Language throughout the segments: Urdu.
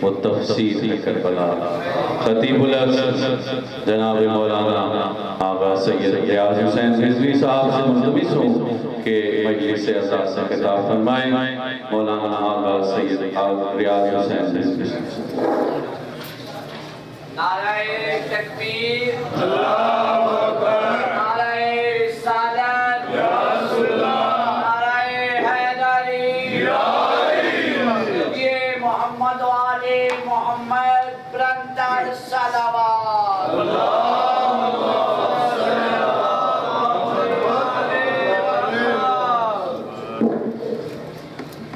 وہ تفسیر کربلا خطیب الاسد جناب مولانا آغا سید ریاض حسین رضوی صاحب سے ملتمس ہوں کہ مجلس عطا سے خطاب فرمائیں مولانا آغا سید ریاض حسین رضوی صاحب۔ نعرہ تکبیر اللہ اکبر، نعرہ رسالت یا رسول اللہ، نعرہ حیدری یا علی، یہ محمد و آل محمد برندر صلوات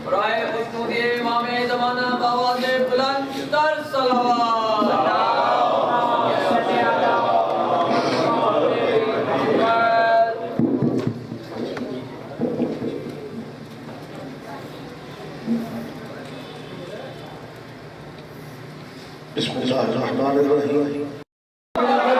برائے خشنودی امام زمانہ بآواز بلند تر صلوات۔ بسم اللہ الرحمن الرحیم۔ تمہارے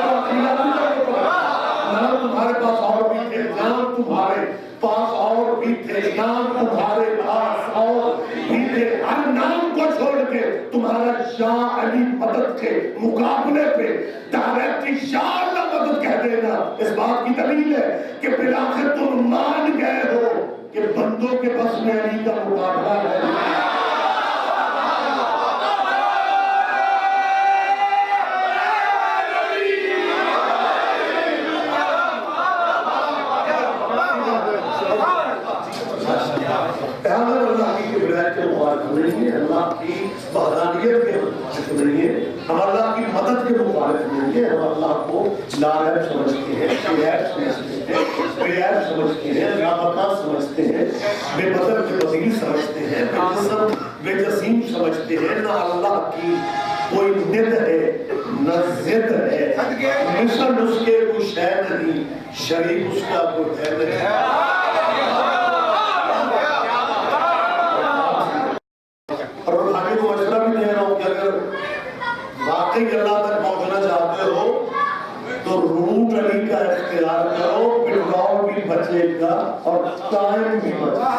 پاس اور بھی تھے، نام تمہارے پاس اور بھی تھے، نام تمہارے پاس اور بھی تھے، ہر نام کو چھوڑ کے تمہارا شاہ علی مدد کے مقابلے پہ ڈائریکٹ انشاءاللہ مدد کہہ دینا اس بات کی دلیل ہے کہ بلاخر تم مان گئے ہو کہ بندوں کے بس میں علی کا مقابلہ ہے۔ اللہ کی وحدانیت کے مخالف نہیں ہے، ہم اللہ کی مدد کے مخالف نہیں ہے، ہم اللہ کو لاعب سمجھتے ہیں، بے عیب سمجھتے ہیں، لاپتہ سمجھتے ہیں، بے بدل بے وزیر سمجھتے ہیں، بے جسم بے جسیم سمجھتے ہیں۔ نہ اللہ کی کوئی ند ہے نہ ضد ہے، مثل اس کے کوئی شے نہیں، شریک اس کا کوئی ہے نہیں۔ واقعی اللہ تک پہنچنا چاہتے ہو تو روٹ علی کا اختیار کرو، پٹرول بھی بچے گا اور ٹائم بھی بچے گا۔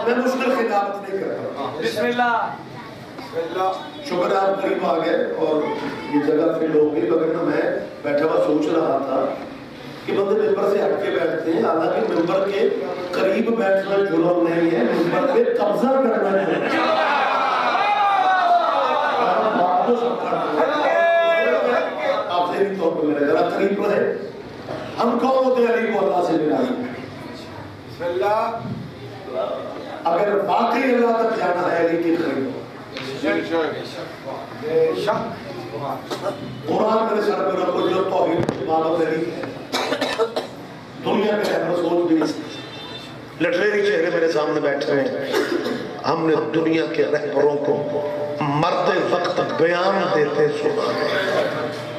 میں مشکل خطابت نہیں کرتا۔ بسم اللہ۔ شکر آپ قریب آ گئے اور یہ جگہ فل ہو گئی، مگر میں بیٹھا ہوا سوچ رہا تھا کہ بندے ممبر سے ہٹ کے بیٹھتے ہیں، حالانکہ ممبر کے قریب بیٹھنا جرم نہیں ہے، ممبر پہ قبضہ کرنا ہے۔ آپ سے بھی طور پر میرے ذرا قریب رہے، ہم کون ہوتے ہیں علی کو اللہ سے ملائیں؟ بسم اللہ۔ اگر واقعی اللہ تک جانا ہے علی کی قریب قرآن میرے سر پہ رکھو، جو توحید امامت علی ہے دنیا کے رہنما سوچ بھی نہیں سکتے۔ لٹریری چہرے میرے سامنے بیٹھے ہیں، ہم نے دنیا کے رہبروں کو مرد وقت بیان دیتے سنا ہے،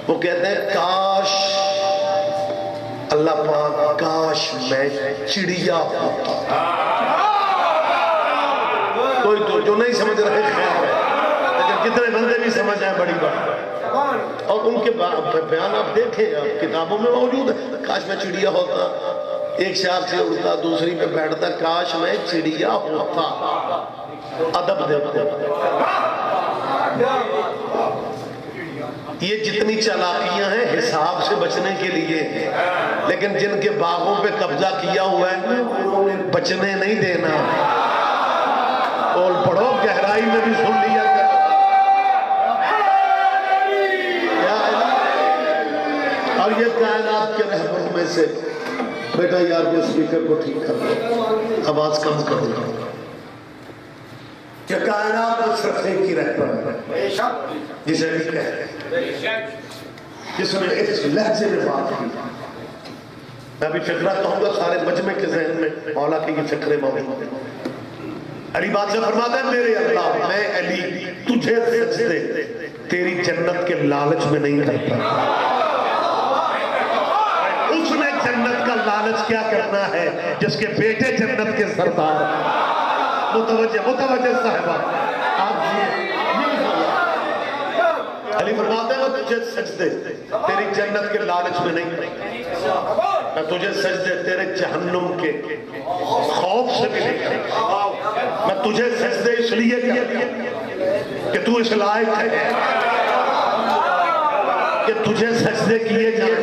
وہ کہتے ہیں کاش اللہ پاک کاش میں چڑیا ہوتا۔ کوئی تو جو نہیں سمجھ رہے خیر ہے، لیکن کتنے بندے بھی سمجھ آئے بڑی بات، اور ان کے بیان آپ دیکھیں کتابوں میں موجود ہے۔ کاش میں چڑیا ہوتا، ایک شاخ سے اڑتا دوسری پہ بیٹھتا، کاش میں چڑیا ہوتا۔ ادب دیکھتے یہ جتنی چالاکیاں ہیں حساب سے بچنے کے لیے، لیکن جن کے باغوں پہ قبضہ کیا ہوا ہے انہوں نے بچنے نہیں دینا۔ اور پڑھو گہرائی میں بھی سن لیا کرو، اور یہ کائنات کے رہبروں میں سے بیٹا یار یہ سپیکر کو ٹھیک کر دو، آواز کم کر دو، کہ کائنات میں صرف ایک ہی رہبر ہے جسے بھی کہتے ہیں، جس نے اس لہجے میں بات کی۔ میں بھی فکرہ کہوں گا سارے مجمع کے ذہن میں مولا کی یہ فکرے موجود ہیں۔ علی بادشاہ فرماتا ہے میرے اللہ میں علی تجھے سجدے تیری جنت کے لالچ میں نہیں کرتا۔ اس نے جنت کا لالچ کیا کرنا ہے جس کے بیٹے جنت کے سردار۔ متوجہ صاحبہ آپ علی فرماتے ہیں تجھے سجدے تیری جنت کے لالچ میں نہیں، میں تجھے سجدے تیرے جہنم کے خوف سے بھی نہیں، میں تجھے سجدے اس لیے کیا کہ تو اس لائق ہے کہ تجھے سجدے کیے جائیں.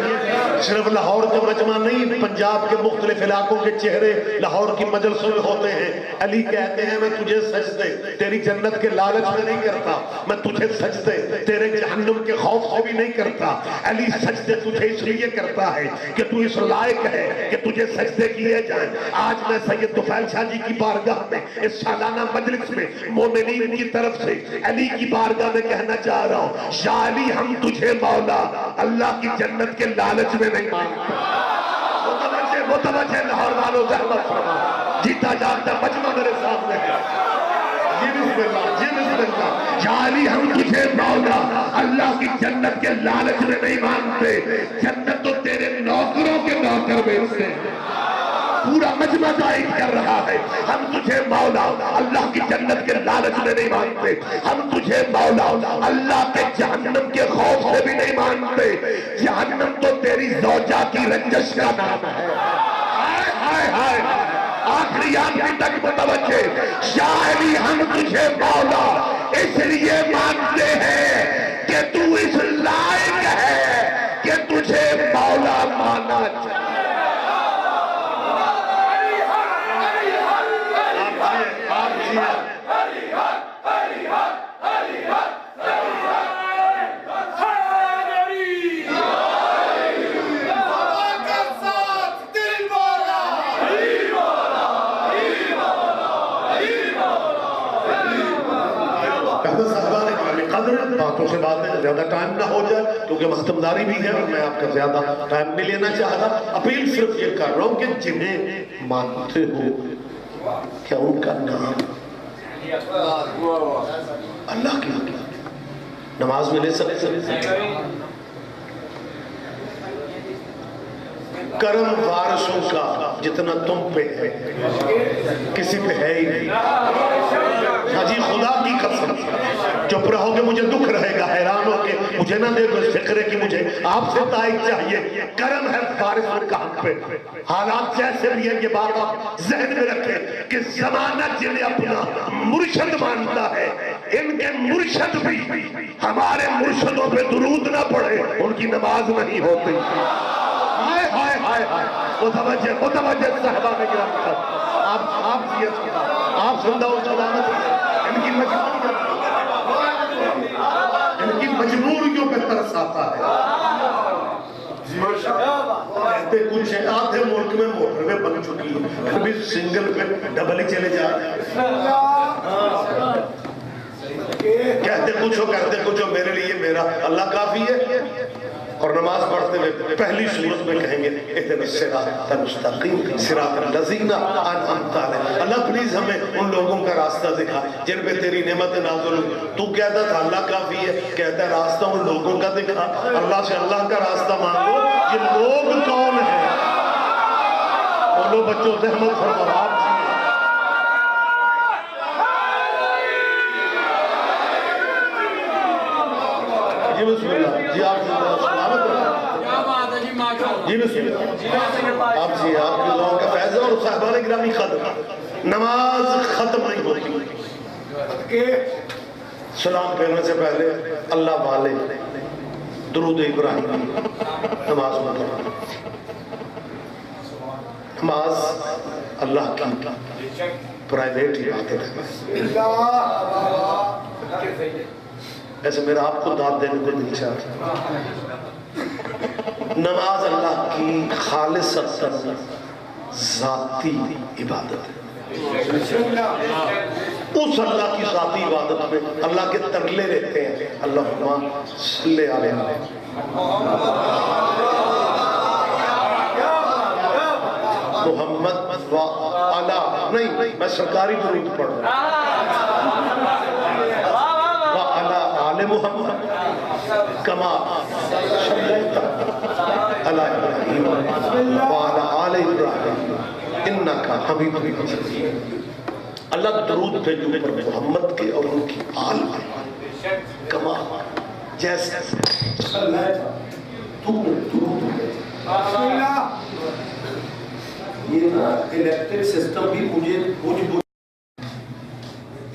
صرف لاہور کا مجمع نہیں، پنجاب کے مختلف علاقوں کے چہرے لاہور کی مجلسوں میں ہوتے ہیں. علی کہتے ہیں میں تجھے سجدے تیری جنت کے لالچ میں نہیں کرتا، میں تجھے سجدے تیرے جہنم کے خوف سے بھی نہیں کرتا. علی سجدے تجھے اس لیے کرتا ہے کہ تو اس لائق ہے کہ تجھے سجدے کیے جائیں. آج میں سید طفیل شاہ جی کی بارگاہ میں اس سالانہ مجلس میں مومنین کی طرف سے علی کی بارگاہ میں کہنا چاہ رہا ہوں، یا علی ہم تجھے مولا اللہ کی جنت کے لالچ میں نہیں مانتے. متوجہ لاہور والوں زحمت فرما، جیتا جاگتا مجمع میرے سامنے ہے. جی بسم اللہ، جی بسم اللہ. یا علی ہم تجھے مولا اللہ کی جنت کے لالچ میں نہیں مانتے، جنت تو تیرے نوکروں کے نوکر بیچتے ہیں. پورا مجمع دائم کر رہا ہے، ہم تجھے مولا اللہ کی جنت کے لالچ میں نہیں مانتے، ہم تجھے مولا اللہ کے جہنم کے خوف سے بھی نہیں مانتے. جہنم تو تیری زوجہ کی رنجش کا نام ہے. ہائے ہائے ہائے، آخری آخری تک متوجہ. یا علی ہم تجھے مولا اس لیے مانتے ہیں کہ تو اس لائق ہے کہ تجھے مولا مانا چاہیے. باتوں سے باتیں زیادہ ٹائم نہ ہو جائے کیونکہ مختمداری بھی ہے اور میں آپ کا زیادہ ٹائم نہیں لینا چاہ رہا. اپیل صرف یہ کر رہا ہوں کہ جنہیں مانتے ہو کیا ان کا نام اللہ کی نماز میں لے سکتے. کرم وارثوں کا جتنا تم پہ ہے کسی پہ ہے ہی نہیں. ہاں جی، خدا کی قسم چپ رہو گے مجھے دکھ رہے گا، حیران ہو کے مجھے نہ دے کوئی فکر ہے کہ مجھے آپ سے تائید چاہیے. کرم ہے وارثوں کا ہم پہ، حالات جیسے بھی ہے. یہ بات آپ ذہن میں رکھیں کہ زمانہ جنہیں اپنا مرشد مانتا ہے، ان کے مرشد بھی ہمارے مرشدوں پہ درود نہ پڑھے ان کی نماز نہیں ہوتی. ہائے ہائے ہائے ہائے، متوجہ صحابہ کرام، آپ زندہ ہو سلامت. ان کی مجبوریوں پہ ترس آتا ہے. کہتے کچھ ہیں آدھے ملک میں موٹر میں بن چکی ہے، پھر بھی سنگل پہ ڈبل ہی چلے جا رہے ہیں. کہتے کچھ ہو کرتے کچھ ہو، میرے لیے میرا اللہ کافی ہے. اور نماز پڑھتے ہوئے پہلی صورت میں کہیں گے اہدنا الصراط المستقیم صراط الذین انعمت علیہم. اللہ پلیز ہمیں ان لوگوں کا راستہ دکھا جن پہ تیری نعمت نازل ہوئی. تو کہتا تھا اللہ کافی ہے، کہتا ہے راستہ ان لوگوں کا دکھا. اللہ سے اللہ کا راستہ مانگو. یہ لوگ کون ہیں؟ بولو بچوں زحمت فرماؤ. آپ جی بسم اللہ. جی آپ جی بسم اللہ. آپ جی آپ کے لوگوں کا فیض اور صاحبان گرامی ختم. نماز ختم نہیں ہوتی. سلام پھیرنے سے پہلے اللہ والے درود ابراہیم نماز میں کرو. نماز اللہ کی پرائیویٹ عبادت ہے. ایسے میرا آپ کو داد دینے کو نہیں چاہتا. نماز اللہ کی خالص ذاتی عبادت ہے. اس اللہ کی ذاتی عبادت میں اللہ کے ترلے رہتے ہیں. اللہم صلی علیہ محمد و علی. نہیں، میں سرکاری درود پڑھ رہا ہوں. آل محمد کما صلیت علی ابراہیم وعلی آل ابراہیم انکا حمید مجید. اللہ درود بھیجو پر محمد کے اور ان کی آل پر کما جیسے یہ نا الیکٹرک سسٹم بھی مجھے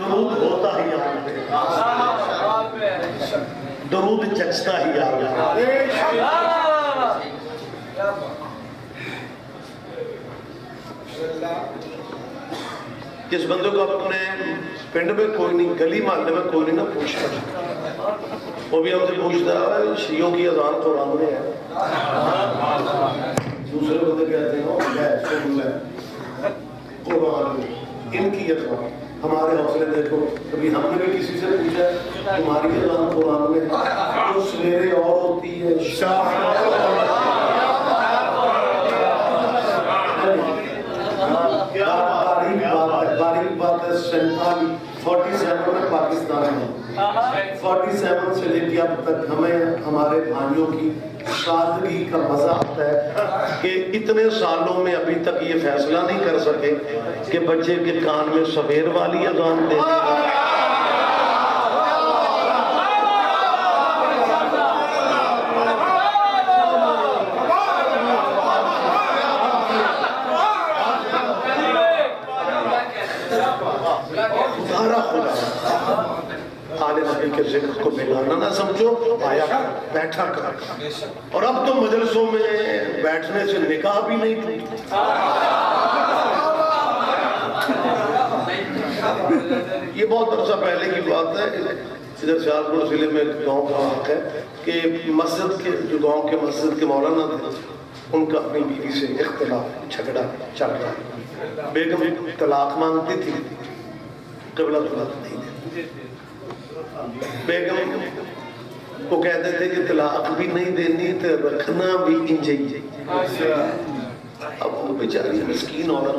درود ہوتا ہی یار پہ، درود چچتا ہی یار پہ۔ جس بندے کو اپنے پنڈ میں کوئی نہیں، گلی محلے میں کوئی نہیں نہ پوچھتا، وہ بھی ہم سے پوچھتا ہے شیعوں کی اذان قرآن میں ہے، دوسرے بندے کہتے ہیں قرآن میں ان کی اذان۔ ہمارے حوصلے دیکھو، کبھی ہم نے بھی کسی سے پوچھا ہے تمہاری اذان قرآن میں تو سویرے اور ہوتی ہے، شام باریک بات ہے۔ 47 میں پاکستان میں 47 سے لے کے اب تک ہمیں ہمارے بھائیوں کی سادگی کا مزہ آتا ہے کہ اتنے سالوں میں ابھی تک یہ فیصلہ نہیں کر سکے کہ بچے کے کان میں سویر والی اذان دے دیں۔ کے ذکر کو بیگانہ نہ سمجھو، آیا کر، بیٹھا کر۔ اور اب تو مجلسوں میں بیٹھنے سے نکاح بھی نہیں ٹوٹتی۔ یہ بہت عرصہ پہلے کی بات ہے، ادھر سیالکوٹ ضلع میں ایک گاؤں کا واقعہ ہے کہ مسجد کے جو گاؤں کے مسجد کے مولانا تھے، ان کا اپنی بیوی سے اختلاف جھگڑا چل رہا، بیگم طلاق مانگتی تھی، قبلہ طلاق نہیں دیتی، بیگم کو کہتے تھے کہ طلاق بھی نہیں دینی تو رکھنا بھی انجے۔ اب وہ بیچاری مسکین عورت،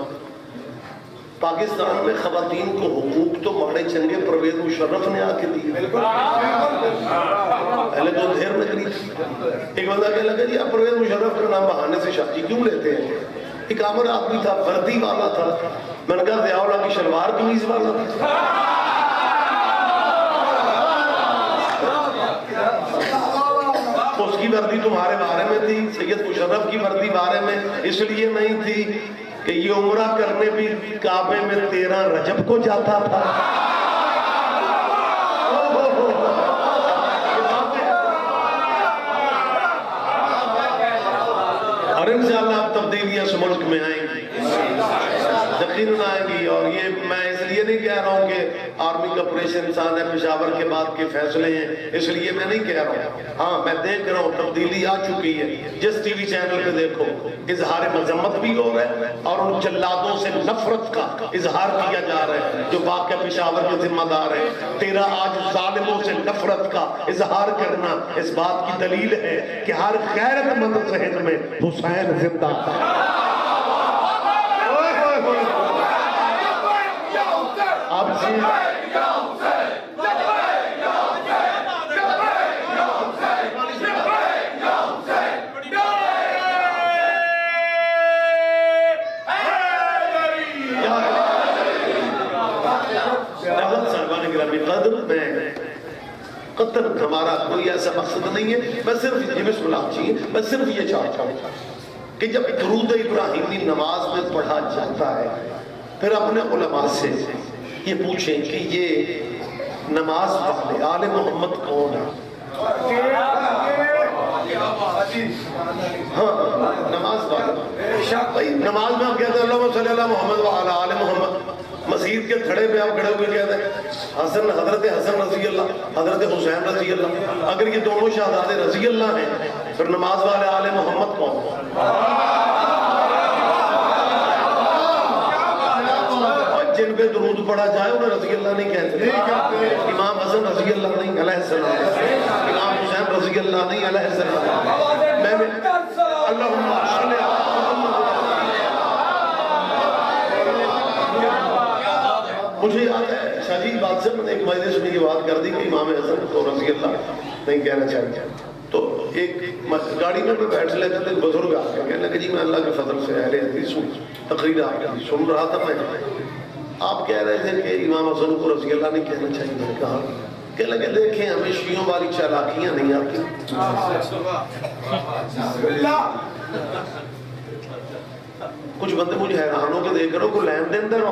پاکستان میں خواتین کو حقوق تو ماڑے چنگے پرویز مشرف نے آ کے دی، پہلے تو دھیر نکلی تھی۔ ایک بندہ کہنے لگا جی آپ پرویز مشرف کا نام بہانے سے شادی کیوں لیتے ہیں؟ ایک عامر آدمی تھا، وردی والا تھا، میں نے کہا ضیاء اللہ کی شلوار قمیض والا تھا۔ اس کی وردی تمہارے بارے میں تھی، سید مشرف کی وردی بارے میں اس لیے نہیں تھی کہ یہ عمرہ کرنے بھی کعبے میں 13 رجب کو جاتا تھا۔ اور انشاءاللہ اب تبدیلیاں اس ملک میں آئیں گی، یقیناً آئیں گی۔ اور یہ میں اس لیے نہیں کہہ رہا ہوں کہ آرمی کا آپریشن انسان ہے، پشاور کے بعد کے فیصلے ہیں، اس لیے میں نہیں کہہ رہا ہوں۔ ہاں میں دیکھ رہا ہوں تبدیلی آ چکی ہے، جس ٹی وی چینل پہ دیکھو اظہار مذمت بھی ہو رہا ہے اور ان جلادوں سے نفرت کا اظہار کیا جا رہا ہے جو واقعہ پشاور کے ذمہ دار ہیں۔ تیرا آج ظالموں سے نفرت کا اظہار کرنا اس بات کی دلیل ہے کہ ہر غیرت مند ذہن میں حسین زندہ تھا۔ آپ قدر میں قطر ہمارا کوئی ایسا مقصد نہیں ہے، میں صرف یہ بسم اللہ چاہیے، میں صرف یہ چاہتا ہوں کہ جب درود ابراہیمی نماز میں پڑھا جاتا ہے پھر اپنے علماء سے یہ پوچھیں کہ یہ نماز والے آل محمد کون ہے؟ ہاں نماز والے بھائی، نماز میں ہم کہتے ہیں اللہم صلی اللہ محمد وعلی آل محمد، مسجد کے تھڑے پہ آپ کھڑے ہوئے کہتے ہیں حضرت حسن رضی اللہ، حضرت حسین رضی اللہ۔ اگر یہ دونوں شہادات رضی اللہ ہیں پھر نماز والے آل محمد کون؟ جن پہ درود پڑھا جائے انہیں رضی اللہ نہیں کہتے، امام حسن رضی اللہ نہیں علیہ السلام، امام حسین رضی اللہ نہیں علیہ السلام۔ میں نے اللہم صلی اللہ مجھے یاد ہے شاہجی بات سے میں نے ایک مجلس میں یہ بات کر دی کہ امام حسن کو رضی اللہ نہیں کہنا چاہیے، تو ایک گاڑی میں بیٹھ لیتے تھے، بزرگ آ کے کہنے لگے جی میں اللہ کے فضل سے اہل حدیث ہوں، تقریر آپ کی سن رہا تھا میں، آپ کہہ رہے تھے کہ امام حسن کو رضی اللہ نہیں کہنا چاہیے۔ میں نے کہا کہ لگے دیکھیں ہمیں شیعوں والی چالاکیاں نہیں آتی۔ کچھ بندے مجھے حیران ہو کے دیکھ رہے ہو، کوئی لین دین دے رہا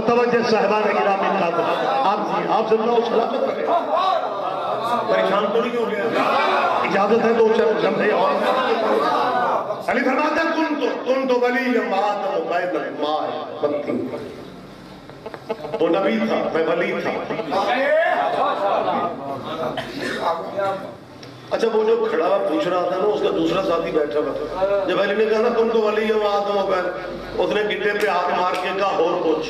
متوجہ صاحبان کرام خاطر آپ زندہ و سلامت رہے، پریشان تو نہیں ہو گیا؟ اجازت ہے دو چار لمحے اور علی فرماتا ہے کن تو ولی آدم و بین الماء والطین، وہ نبی تھا میں ولی تھا۔ اچھا وہ جو کھڑا ہوا پوچھ رہا تھا نا اس کا دوسرا ساتھی بیٹھا ہوا تھا، جب علی نے کہا نا تم تو ولی ہو آدم و بین، اس نے گڈے پہ ہاتھ مار کے کہا اور پوچھ۔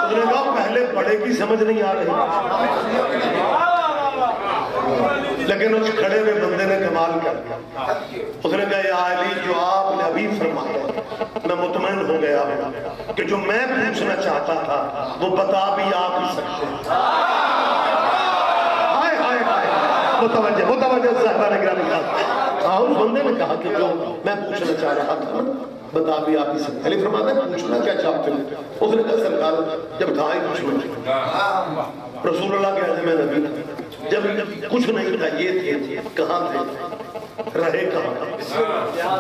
اس نے کہا پہلے بڑے کی سمجھ نہیں آ رہی، لیکن اس کھڑے ہوئے بندے نے کمال کر دیا۔ اس نے کہا یا علی جو آپ نے ابھی فرمایا میں مطمئن ہو گیا ہوں کہ جو میں پوچھنا چاہتا تھا وہ بتا بھی آپ ہی سکتے ہیں۔ ہائے ہائے ہائے، متوجہ صاحبان گرامی خاطر، اس بندے نے کہا کہ جو میں پوچھنا چاہ رہا تھا بتا بھی آپ ہی سکتے ہیں۔ علی فرماتا ہے پوچھنا کیا چاہتے ہیں؟ اس نے کہا سرکار جب تھا ہی پوچھنا، رسول اللہ کے عزم نبی جب کچھ نہیں تھا یہ تھے، کہاں تھے، رہے کہاں،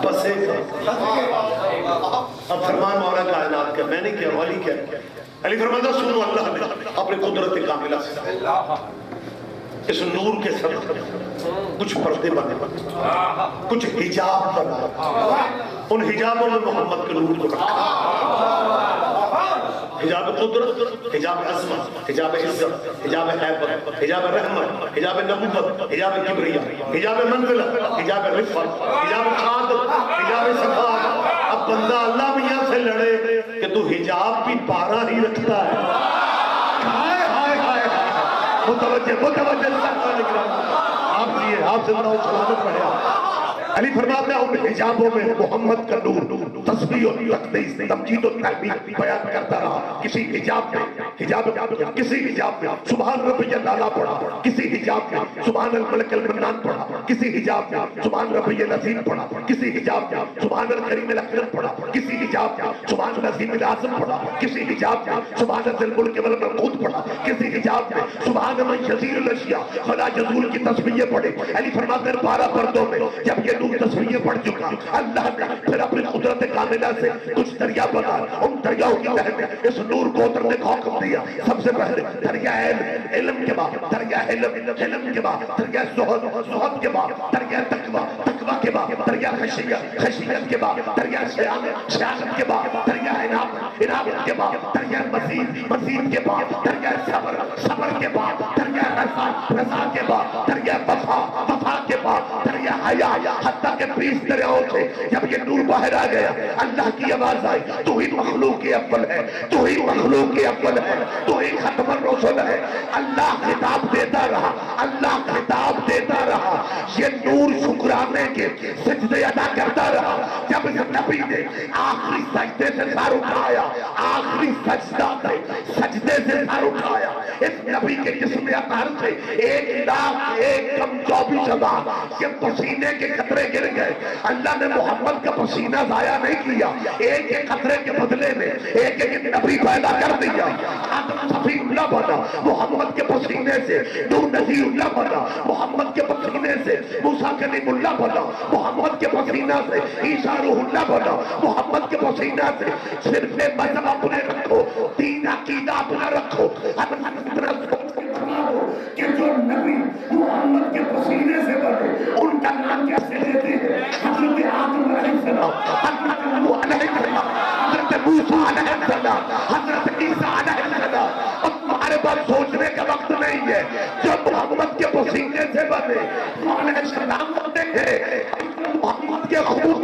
بسے کہاں۔ اب فرمان مولا کائنات کا میں نے کیا علی کیا، علی فرماتا سنو اللہ نے اپنے قدرت کاملہ سے اس نور کے سر کچھ پردے بنے، کچھ حجاب بنا، ان حجابوں میں محمد کے نور کو رکھا، حجاب قدرت، حجاب عظمت، حجاب عزت، حجاب حیبت، حجاب رحمت، حجاب نبوت، حجاب کبریا، حجاب منزلت، حجاب رفعت، حجاب سعادت، حجاب سخاوت۔ اب بندہ اللہ میاں سے لڑے کہ تو حجاب بھی پارا ہی رکھتا ہے۔ ہائے ہائے ہائے، متوجہ آپ دیئے، آپ زندہ و سلامت رہے۔ علی فرماتا ہے ان حجابوں میں محمد کا نور تسبیح و تقدیس تمجید و تحمید بیان کرتا رہا۔ کسی حجاب میں سبحان ربی الاعلیٰ پڑھا، کسی حجاب میں سبحان الملک المنان پڑھا، کسی حجاب میں سبحان ربی العظیم پڑھا، کسی حجاب میں سبحان الکریم الاکرم پڑھا، کسی حجاب میں سبحان العظیم الاعظم پڑھا، کسی حجاب میں سبحان ذی الملک والملکوت پڑھا، کسی حجاب میں سبحان من یزیل الاشیاء فلا یزول کی تسبیح پڑھے۔ علی فرماتے ہیں 12 پردوں میں جب یہ تصویریں پڑھ چکا، اللہ نے پھر اپنی قدرت کاملہ سے کچھ دریا بنا، ان دریاؤں کی تہہ میں اس نور کو اترنے کا حکم دیا۔ سب سے پہلے دریا علم کے بعد دریا علم کے بعد دریا زہد کے بعد دریا تقویٰ کے بعد دریا خشیت کے بعد دریا سیاست کے بعد دریا عنابت کے بعد دریا مزید کے بعد دریا صبر کے بعد دریا رضا کے بعد دریا وفا کے بعد دریا حیا، حتیٰ کہ 20 دریاؤں سے جب یہ نور باہر آ گیا اللہ کی آواز آئی تو ہی مخلوق کے اول ہے، تو ہی مخلوق کے اول ہے، تو ہی ختم الرسل ہے۔ اللہ خطاب دیتا رہا، اللہ خطاب دیتا رہا، یہ نور شکرانے کے سجدے ادا کرتا رہا۔ جب نبی نے آخری سجدے سے سر اٹھایا، آخری سجدے سے سر اٹھایا، اس نبی کے جسم اطہر سے 1,01,24,000 یہ پسینے کے قطرے گر گئے۔ اللہ نے محمد کا پسینہ ضائع نہیں کیا، ایک ایک قطرے کے بدلے میں ایک ایک نبی پیدا کر دیا۔ آدم صفی اللہ بنا محمد کے پسینے سے، نوح نذیر اللہ بنا محمد کے پسینے سے، موسیٰ کلیم اللہ بنا محمد کے پسینہ سے، عیسیٰ روح اللہ بنا محمد کے پسینہ سے۔ صرف مذہب اپنے رکھو، دین عقیدہ اپنا رکھو، کہ جو نبی محمد کے پسینے سے بنے ان کا نام کیسے لیتے ہیں؟ حضرت آدم علیہ السلام، حضرت نوح علیہ السلام، حضرت موسیٰ علیہ السلام، حضرت عیسیٰ علیہ السلام۔ اب تمہارے پاس سوچنے کا وقت نہیں ہے، جو محمد کے پسینے سے بنے علیہ السلام ہوتے ہیں محمد کے خون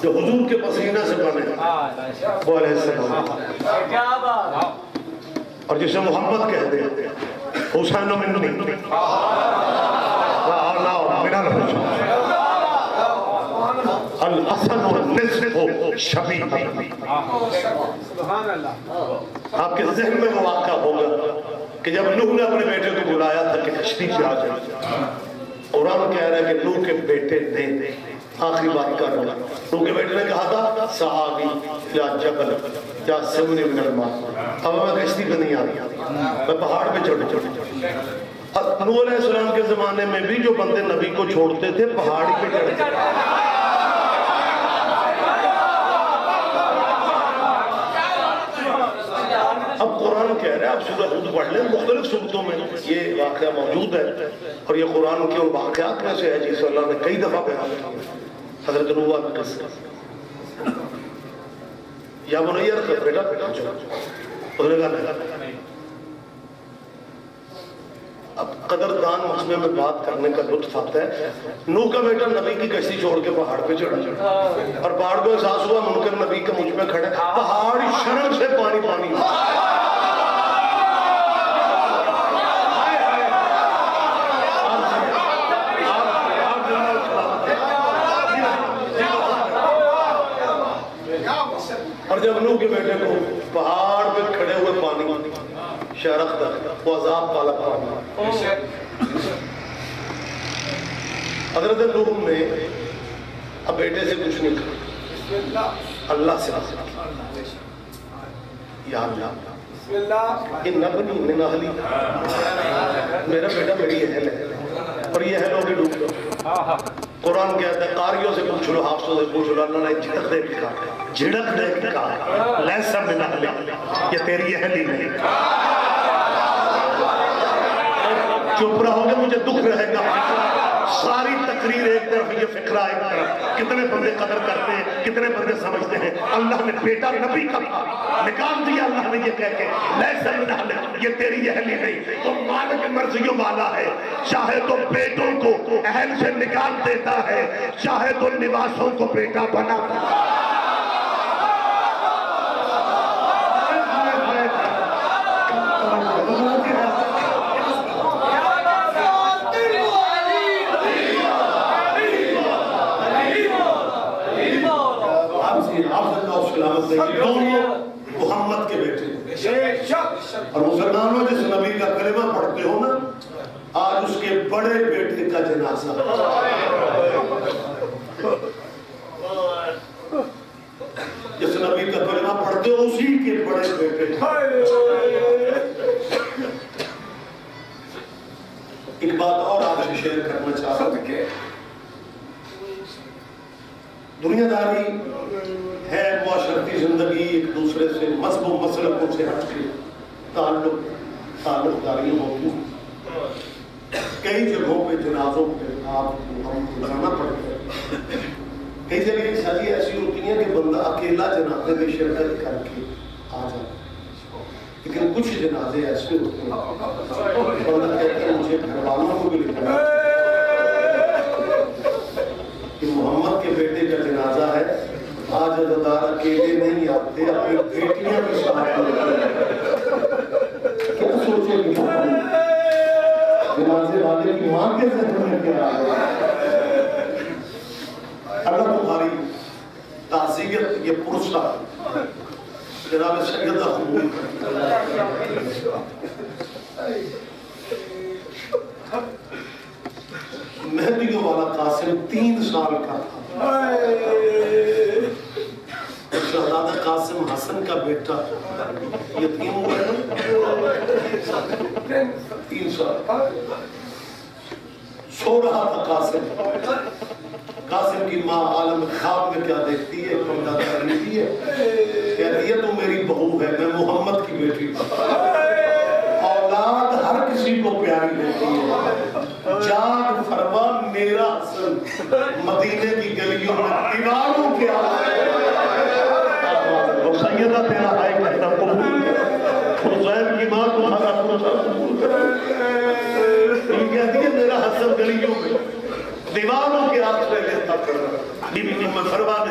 جو حضور کے پسینہ سے بنے وہ علیہ السلام۔ اور جسے محمد کہہ دے حسین منی الحسن والنصف شبیہ. آپ کے ذہن میں وہ واقعہ ہوگا کہ جب نوح نے اپنے بیٹے کو بلایا تھا کہ کشتی پہ آ جائے، قرآن کہہ رہا ہے کہ نوح کے بیٹے نے آخری بات کر رہا. نوح کے بیٹے نے کہا تھا سعاوی یا جبل یا سمن من الماء، اب میں کشتی پہ نہیں آ رہی، میں پہاڑ پہ چڑھ. نوح علیہ السلام کے زمانے میں بھی جو بندے نبی کو چھوڑتے تھے پہاڑی پہ چڑھتے. اب قرآن کہہ رہا ہے، آپ سورہ ہود پڑھ لیں، مختلف صورتوں میں یہ واقعہ موجود ہے، اور یہ قرآن کے ان واقعات میں سے ہے جسے اللہ نے کئی دفعہ بیان کیا. حضرت نوح کا قصہ، یا بنیا بیٹا چلو، اس نے کہا نہیں. اب قدردان مسئلے میں بات کرنے کا لطف آتا ہے. نوح کا بیٹا نبی کی کشتی چھوڑ کے پہاڑ پہ چڑھا، اور پہاڑ کو احساس ہوا منکر نبی کا مجھ میں کھڑا ہے، پہاڑ شرم سے پانی پانی. اور جب نوح کے بیٹے کو پہاڑ پہ کھڑے ہوئے پانی شرخ تک وہ عذاب والا پانی. حضرت نوح نے اب بیٹے سے کچھ نہیں کہا، اللہ سے یا اللہ ان ابنی من اہلی، میرا بیٹا میری اہل ہے اور یہ اہلوں کی ڈوب. قرآن کہتا ہے قاریوں سے پوچھ لو، حافظوں سے پوچھ لو، اللہ نے جھڑک دے کے کہا، جھڑک دے کے کہا لیسا من اہلی، یہ تیری اہلی نہیں. چپ رہو گے مجھے دکھ رہے گا. ساری تقریر ایک طرف، یہ فکرہ ایک طرف. کتنے بندے قدر کرتے ہیں، کتنے بندے سمجھتے ہیں اللہ نے بیٹا نبی کا نکال دیا. اللہ نے یہ کہہ کے لیسا من اہلی، یہ تیری اہلی نہیں. تو مالک مرضیوں والا ہے، چاہے تو بیٹوں کو اہل سے نکال دیتا ہے، چاہے تو نواسوں کو بیٹا بناتا ہے. دونوں محمد کے بیٹے، اور مسلمانوں جس نبی کا کلمہ پڑھتے ہو نا، آج اس کے بڑے بیٹے کا جنازہ. جس نبی کا کلمہ پڑھتے ہو اسی کے بڑے بیٹے. ایک بات اور آپ سے شیئر کرنا چاہتا ہوں کہ دنیا داری ہے، معاشرتی زندگی، ایک دوسرے سے مذہب و مسلکوں سے ہٹ کے تعلق داریاں ہوتی ہیں. کئی جگہوں پہ جنازوں پہ آپ ہم جانا پڑتا ہے. کئی جگہ شادی ایسی ہوتی ہیں کہ بندہ اکیلا جنازے میں شرکت کر کے آ جاتا ہے، لیکن کچھ جنازے ایسے ہوتے ہیں بندہ کہتا ہے مجھے گھر والوں کو بھی لکھنا کہ محمد کے بیٹے کا جنازہ ہے. آج عزادار اکیلے نہیں آتے، اپنی بیٹیاں بھی ساتھ لیتے ہیں. کیا سوچے گی جنازے والے کی ماں کے ذہن میں کیا آئے؟ اللہ تمہاری تعزیت یہ پرسہ جناب سیدہ قبول مہدیوں والا قاسم 3 سال کا تھا. شہزادہ قاسم حسن کا بیٹا یتیم ہوا ہے 3 سال. سو رہا تھا قاسم کی ماں عالم خواب میں کیا دیکھتی ہے؟ بندہ کرتی ہے، کہتی ہے تو میری بہو ہے، میں محمد کی بیٹی. اولاد ہر کسی کو پیاری ہوتی ہے. جاگ فرما میرا حسن مدینے کی گلیوں میں دیواروں کے سیدہ تیرا بھائی کہتا قبول حسین کی ماں تمہارا قبول کہتی ہے میرا حسن گلیوں میں دیواروں کے ہاتھ میں لیتا. بی بی میں فرما دے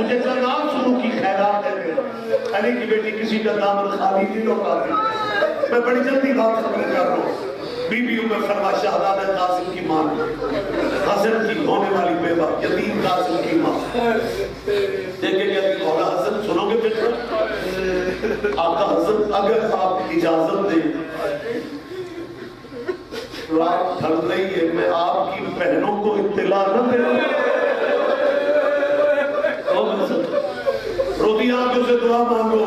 مجھے جناب سنو کی خیرات ہے علی کی بیٹی کسی کا دامن خالی نہیں لوٹاتی. میں بڑی جلدی بات ختم کر رہا ہوں. بی بی عمر فرما شہزادہ قاسم کی ماں حسن کی ہونے والی بیوہ یتیم قاسم کی ماں. دیکھیں گے کہ مولا حسن سنو گے بیٹا آقا حسن اگر آپ اجازت دیں رات ڈھل رہی ہے میں آپ کی بہنوں کو اطلاع نہ دوں. روتی آنکھوں سے دعا مانگو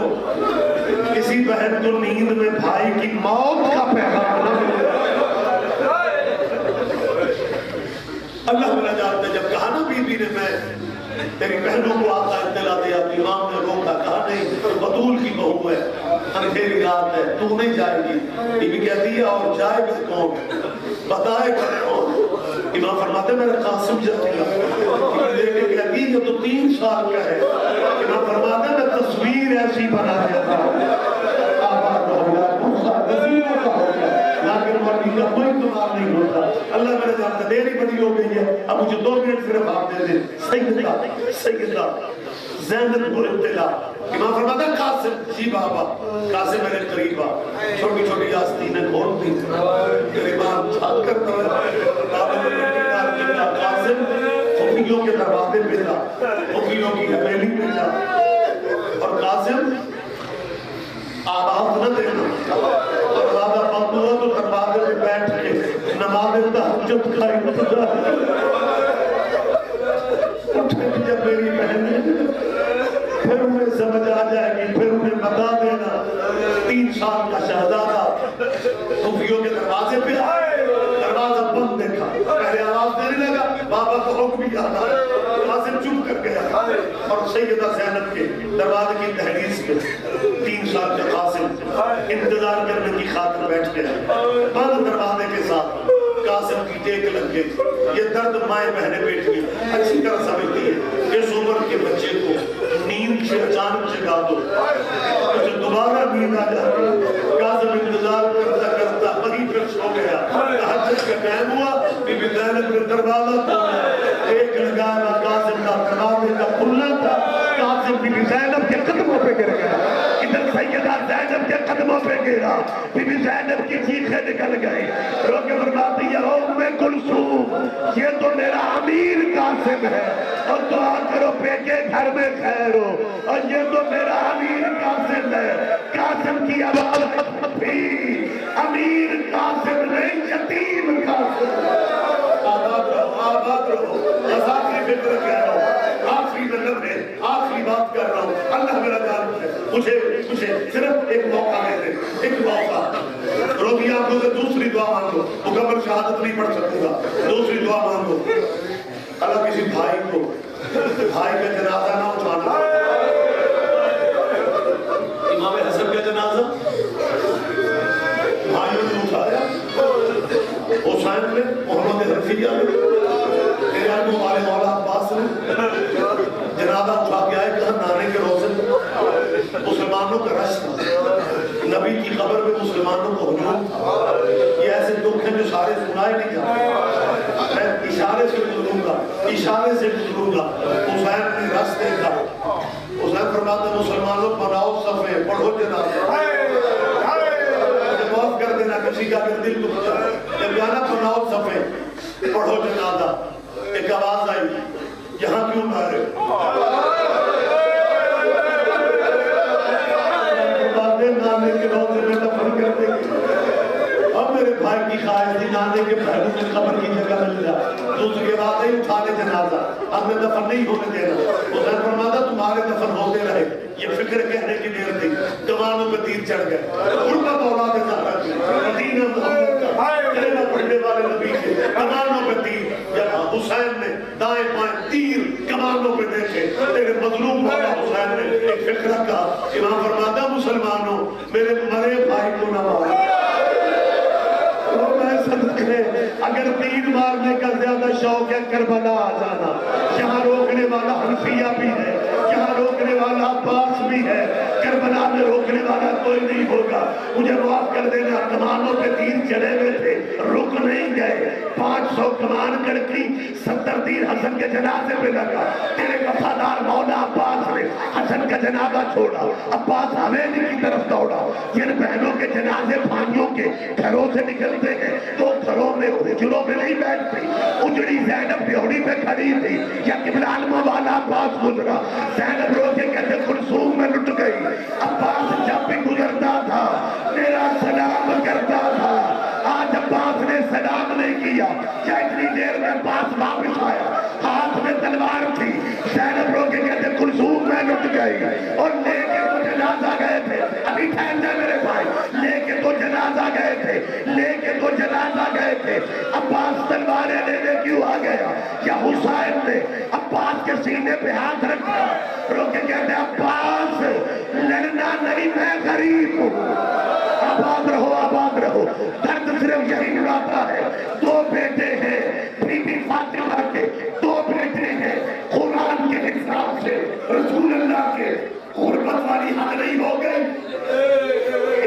کسی بہن کو نیند میں بھائی کی موت کا پیغام نہ ملے. اللہ میرا جانتا ہے جب کہا نا بی بی نے میں تیری بہنوں کو آقا اطلاع دیا امام نے روکا کہا نہیں بطول کی بہو ہے اندھیری رات ہے تو نہیں جائے گی. بی بی کہتی ہے اور جائے گا کون بتائے گا کون. امام فرماتے میرا قاسم جاتی ہے دیکھ کے کہتی ہے یہ تو 3 سال کا ہے. امام فرماتے میں تصویر ایسی بنا دیتا آباد ہو گیا دوسرا نصیبوں کا ہو گیا لیکن مرنی کا کوئی تمہار نہیں ہوتا. اللہ میرے جانتا دیری بڑی ہو گئی ہے اب مجھے 2 منٹ صرف آپ دے دیں. سیدہ زینب کو ابتلا امام فرماتا قاسم جی بابا قاسم میرے قریب آ چھوٹی چھوٹی آستینیں کھول دی امام چھات کر دیا قاسم خفیوں کے دروازے پہ جا خفیوں کی حویلی پہ جا اور قاسم آواز نہ دینا دروازہ بند ہوا تو دروازے پہ بیٹھ کے نماز تہجد کا انتظار اٹھے جب میری بہن پھر انہیں سمجھ آ جائے گی پھر انہیں بتا دینا 3 سال کا شہزادہ خفیوں کے دروازے پہ آئے دروازہ بند دیکھا پہلے آواز دینے لگا بابا کو حکم بھی آتا قاسم چپ کر گیا اور سیدہ زینب کے دروازے کی دہلیز پہ 3 سال کے قاسم انتظار کرنے کی خاطر بیٹھ گیا بند دروازے کے ساتھ. قاسم کی ٹیک لگ گئی. یہ درد مائیں بہنیں بیٹھی اچھی طرح سمجھتی ہے اس عمر کے بچے کو نیند سے اچانک جگا دو اسے دوبارہ نیند آ جاتی. قاسم انتظار کرتا کرتا وہیں پھر سو گیا. تہجد کا ٹائم ہوا بی بی زینب نے دروازہ کھولا ایک لگایا قاسم کا دروازے کا کھلنا تھا. قاسم بی بی زینب کے قدموں پہ گر گیا. ادھر سیدہ زینب کے قدموں پہ گرا. بی بی زینب کی چیخیں نکل گئی رو کے فرماتی ہے ام کلثوم یہ تو میرا امیر قاسم ہے اور دعا کرو بیٹے گھر میں خیر ہو اور یہ تو میرا امیر قاسم ہے. قاسم کی آواز بھی امیر قاسم نہیں یتیم قاسم. آباد رہو بس آخری فکر کہہ رہا ہوں آخری نظر ہے آخری بات کر رہا ہوں. اللہ میرا جان ہے مجھے صرف ایک موقع دے دے ایک موقع روتی آنکھوں سے دوسری دعا مانگو مکمل شہادت نہیں پڑھ سکوں گا دوسری دعا مانگو. اللہ کسی بھائی کا جنازہ نہ اٹھانا. امام حسن کا جنازہ بھائیوں نے اٹھایا حسین نے محمد حنفیہ نے تیرے ابو والے مولا عباس نے جنازہ اٹھا کے آئے کہاں نانے کے روزے مسلمانوں کا رش تھا نبی کی قبر میں مسلمانوں کو ہجوم تھا. یہ ایسے دکھ ہیں جو سارے سنائے نہیں جاتے میں اشارے سے گزروں گا. حسین نے رس دیکھا حسین فرماتا مسلمانوں بناؤ صفے پڑھو جنازہ معاف کر دینا کسی کا اگر دل دکھ جائے جب جانا بناؤ صفے پڑھو جنازہ. ایک آواز آئی یہاں کیوں مارے نانے کے روزے میں دفن کر دیں گے. اب میرے بھائی کی خواہش تھی نانے کے پہلو میں قبر کی جگہ مل جائے. دوسری بات ہے اٹھانے جنازہ اب میں دفن نہیں ہونے دینا. حسین فرماتا تمہارے دفن ہوتے رہے یہ فکر کہنے کی دیر تھی. کمانوں پہ تیر چڑھ گئے غربت اولاد زہرا کی مدینہ محمد کا کلمہ پڑھنے والے نبی کے کمانوں پہ تیر. جب حسین نے دائیں بائیں تیر کمانوں پہ دیکھے تیرے مظلوم مولا حسین نے ایک فکرہ کہا. امام فرماتا مسلمانوں میرے مرے بھائی کو نہ مارو. میں صدقے اگر تیر مارنے کا زیادہ شوق ہے کربلا آ جانا. یہاں روکنے والا حنفیہ بھی ہے یہاں روکنے والا عباس بھی ہے کربلا میں روکنے والا کوئی کوئی نہیں ہوگا. مجھے معاف کر دینا, کمانوں پہ تیر چڑھے ہوئے تھے, رک نہیں گئے. 500 کمان کڑکی, 70 تیر حسن کے جنازے پہ لگا. تیرے وفادار مولا عباس نے حسن کا جنازہ چھوڑا. عباس حویلی کی طرف دوڑا. جن بہنوں کے جنازے بھائیوں کے گھروں سے نکلتے ہیں تو گھروں میں حجروں میں نہیں بیٹھتی. اجڑی زینب بیوڑی پہ کھڑی تھی, یا قبلہ علمہ والا عباس گزرا. زینب رو کے کہتے کلثوم میں لٹ گئی. عباس جب بھی گزرتا تھا میرا سلام کرتا تھا. آج عباس نے سلام نہیں کیا. کیا اتنی دیر میں عباس واپس آیا, ہاتھ میں تلوار تھی. زینب رو کے کہتے کلثوم میں لٹ گئی. اور لے کے تو جنازہ گئے تھے, ابھی ٹھہر جائے میرے بھائی, لے کے تو جنازہ گئے تھے, لے کے تو جنازہ گئے تھے. عباس تلواریں لینے کیوں آ گیا؟ یا حسین نے عباس کے سینے پہ ہاتھ رکھا, رو کے کہتے عباس لڑنا نہیں, میں غریب ہوں. آباد رہو, آباد رہو. درد صرف یہی اڑاتا ہے. 2 بیٹے ہیں, بی بی فاطمہ کے 2 بیٹے ہیں. قرآن کے حساب سے رسول اللہ کے غربت والی حد نہیں ہو گئی.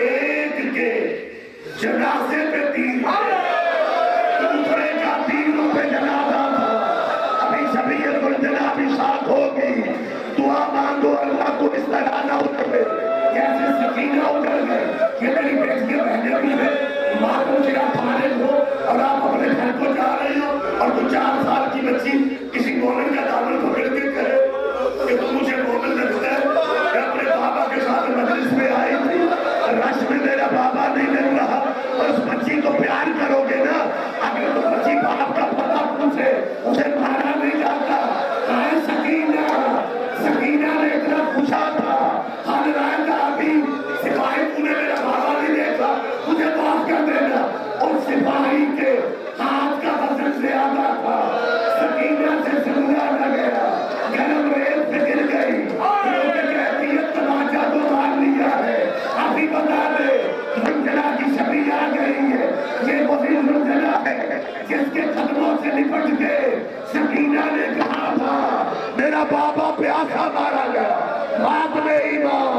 ایک کے جنازے پہ تیر, دوسرے کا تیروں پہ جنازہ تھا. ابھی شبیعت الجنابی ساتھ ہوگی. دعا مانگو اللہ کو اس طرح نہ اترے جیسے سکینہ اتر گئے. یہ میری بیٹیاں بہنیں بھی ہیں, ماں کو جگہ فارغ ہو اور آپ اپنے گھر کو جا رہے ہو اور وہ 4 سال کی بچی کسی مومن کا دامن پکڑ کے کہے کہ تو مجھے مومن لگتا ہے. میں اپنے بابا کے ساتھ مجلس میں آئی تھی, رش میں میرا بابا نہیں مل رہا, اور اس بچی کو پیار کرو گے نا. اگر تو بچی باپ کا پتہ پوچھے اسے مارا نہیں جاتا. سکینہ, سکینہ نے اتنا پوچھا تھا, ہر رائے کا ابھی سپاہی تو نے میرا بابا نہیں دیکھا, مجھے معاف کر دینا. اور سپاہی کے ہاتھ کا وزن زیادہ تھا. سکینہ سے سنگا نہ گیا, گرم ریت پہ گر گئی. لوگ کہتی ہے تماچا تو مار لیا ہے, ابھی بتا دے زلزلہ کی شبیہ آ گئی ہے. یہ وہی زلزلہ ہے جس کے قدموں سے لپٹ کے سکینہ نے کہا تھا میرا بابا پیاسا مارا گیا, بعد میں ایمان.